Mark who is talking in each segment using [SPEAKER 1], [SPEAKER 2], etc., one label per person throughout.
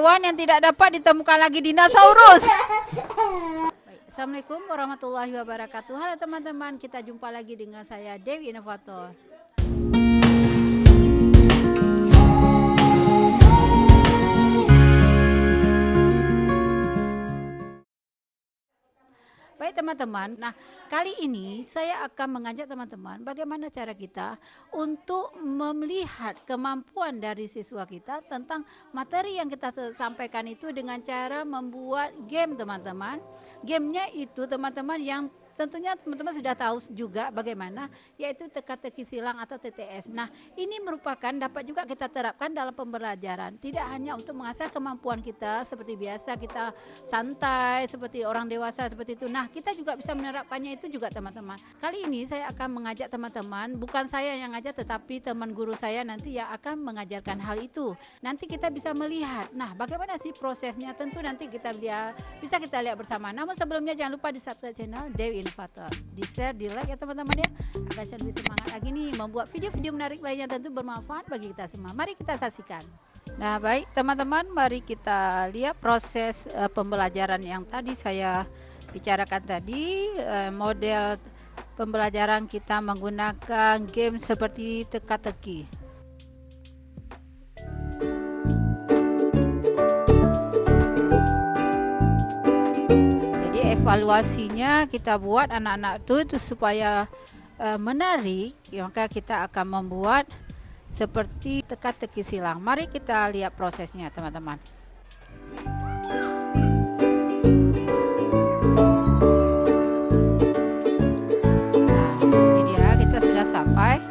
[SPEAKER 1] hewan yang tidak dapat ditemukan lagi, dinosaurus. Baik, Assalamualaikum warahmatullahi wabarakatuh. Halo teman-teman, kita jumpa lagi dengan saya Dewi Inovator. Baik teman-teman, nah kali ini saya akan mengajak teman-teman bagaimana cara kita untuk melihat kemampuan dari siswa kita tentang materi yang kita sampaikan itu dengan cara membuat game teman-teman. Gamenya itu teman-teman yang tentunya teman-teman sudah tahu juga bagaimana, yaitu teka-teki silang atau TTS. Nah, ini merupakan dapat juga kita terapkan dalam pembelajaran. Tidak hanya untuk mengasah kemampuan kita seperti biasa kita santai seperti orang dewasa seperti itu. Nah, kita juga bisa menerapkannya itu juga teman-teman. Kali ini saya akan mengajak teman-teman, bukan saya yang ngajak tetapi teman guru saya nanti yang akan mengajarkan hal itu. Nanti kita bisa melihat, nah bagaimana sih prosesnya, tentu nanti kita bisa kita lihat bersama. Namun sebelumnya jangan lupa di subscribe channel Dewi Inovator, di share, di like ya teman-teman ya, agar saya lebih semangat lagi nih membuat video-video menarik lainnya, tentu bermanfaat bagi kita semua. Mari kita saksikan. Nah baik teman-teman, mari kita lihat proses pembelajaran yang tadi saya bicarakan tadi. Model pembelajaran kita menggunakan game seperti teka-teki. Evaluasinya kita buat anak-anak itu supaya menarik, maka kita akan membuat seperti teka-teki silang. Mari kita lihat prosesnya teman-teman. Nah, ini dia, kita sudah sampai.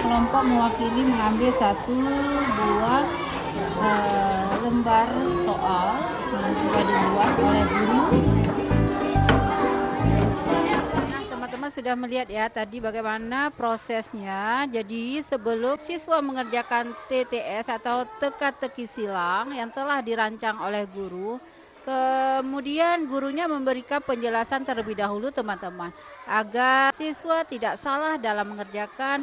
[SPEAKER 1] Kelompok mewakili mengambil satu buah lembar soal yang sudah dibuat oleh guru. Nah teman-teman sudah melihat ya tadi bagaimana prosesnya. Jadi sebelum siswa mengerjakan TTS atau teka-teki silang yang telah dirancang oleh guru, kemudian gurunya memberikan penjelasan terlebih dahulu teman-teman, agar siswa tidak salah dalam mengerjakan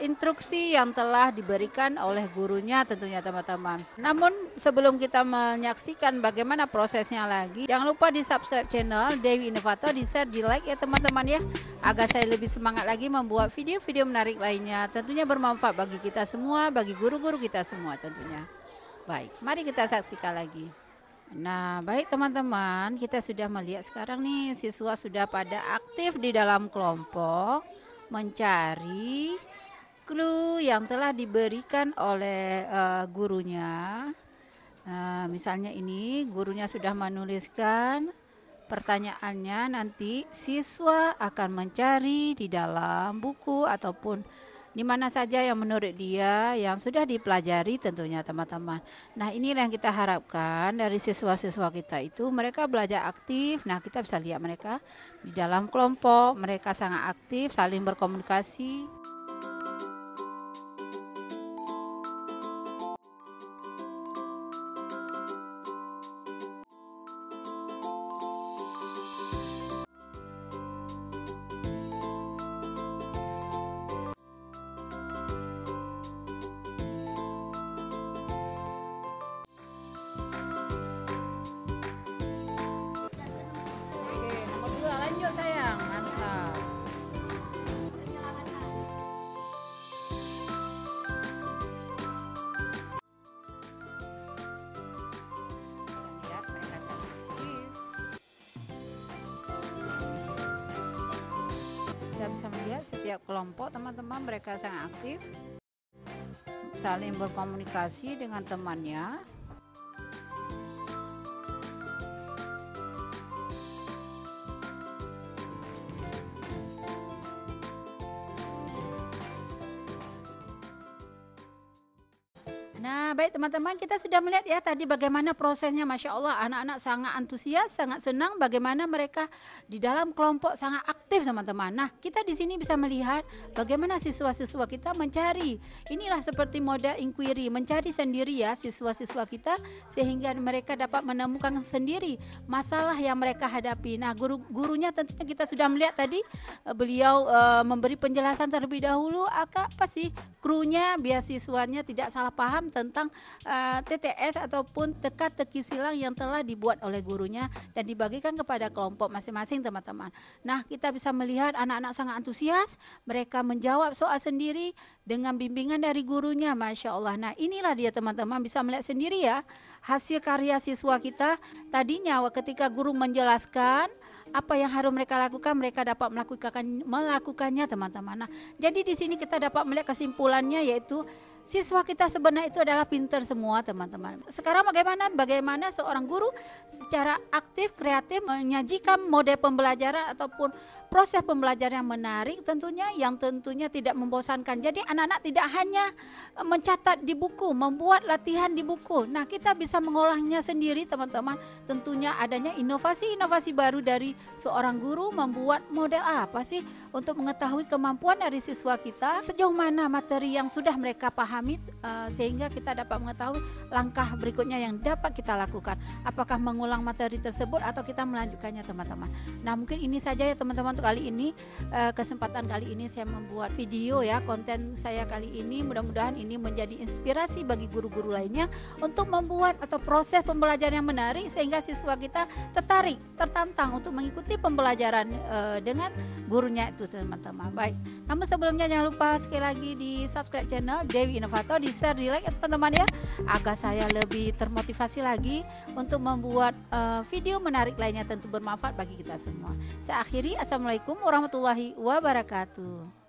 [SPEAKER 1] instruksi yang telah diberikan oleh gurunya tentunya teman-teman. Namun sebelum kita menyaksikan bagaimana prosesnya lagi, jangan lupa di subscribe channel Dewi Inovator, di share, di like ya teman-teman ya, agar saya lebih semangat lagi membuat video-video menarik lainnya, tentunya bermanfaat bagi kita semua, bagi guru-guru kita semua tentunya. Baik, mari kita saksikan lagi. Nah baik teman-teman, kita sudah melihat sekarang nih siswa sudah pada aktif di dalam kelompok mencari clue yang telah diberikan oleh gurunya. Misalnya ini gurunya sudah menuliskan pertanyaannya, nanti siswa akan mencari di dalam buku ataupun di mana saja yang menurut dia yang sudah dipelajari tentunya teman-teman. Nah inilah yang kita harapkan dari siswa-siswa kita itu, mereka belajar aktif. Nah kita bisa lihat mereka di dalam kelompok, mereka sangat aktif saling berkomunikasi. Lanjut sayang, mantap. Lihat mereka sangat aktif. Kita bisa melihat setiap kelompok teman-teman mereka sangat aktif, saling berkomunikasi dengan temannya. Nah, baik teman-teman, kita sudah melihat ya tadi bagaimana prosesnya, Masya Allah, anak-anak sangat antusias, sangat senang bagaimana mereka di dalam kelompok sangat aktif teman-teman. Nah, kita di sini bisa melihat bagaimana siswa-siswa kita mencari, inilah seperti model inquiry, mencari sendiri ya siswa-siswa kita sehingga mereka dapat menemukan sendiri masalah yang mereka hadapi. Nah, gurunya tentunya kita sudah melihat tadi, beliau memberi penjelasan terlebih dahulu apa sih krunya biar siswanya tidak salah paham tentang TTS ataupun teka-teki silang yang telah dibuat oleh gurunya dan dibagikan kepada kelompok masing-masing teman-teman. Nah, kita bisa melihat anak-anak sangat antusias, mereka menjawab soal sendiri dengan bimbingan dari gurunya, Masya Allah. Nah, inilah dia teman-teman, bisa melihat sendiri ya hasil karya siswa kita. Tadinya ketika guru menjelaskan apa yang harus mereka lakukan, mereka dapat melakukannya teman-teman. Nah, jadi di sini kita dapat melihat kesimpulannya, yaitu siswa kita sebenarnya itu adalah pintar semua teman-teman. Sekarang bagaimana seorang guru secara aktif, kreatif menyajikan model pembelajaran ataupun proses pembelajaran yang menarik tentunya, yang tentunya tidak membosankan. Jadi anak-anak tidak hanya mencatat di buku, membuat latihan di buku. Nah, kita bisa mengolahnya sendiri teman-teman. Tentunya adanya inovasi-inovasi baru dari seorang guru, membuat model apa sih untuk mengetahui kemampuan dari siswa kita, sejauh mana materi yang sudah mereka pahami, sehingga kita dapat mengetahui langkah berikutnya yang dapat kita lakukan, apakah mengulang materi tersebut atau kita melanjutkannya teman-teman. Nah, mungkin ini saja ya teman-teman untuk kali ini, kesempatan kali ini saya membuat video ya, konten saya kali ini, mudah-mudahan ini menjadi inspirasi bagi guru-guru lainnya untuk membuat atau proses pembelajaran yang menarik sehingga siswa kita tertarik, tertantang untuk mengikuti pembelajaran dengan gurunya itu teman-teman. Baik, namun sebelumnya jangan lupa sekali lagi di subscribe channel Dewi Inovator, di share, di like ya teman-teman ya, agar saya lebih termotivasi lagi untuk membuat video menarik lainnya, tentu bermanfaat bagi kita semua. Saya akhiri, assalamualaikum warahmatullahi wabarakatuh.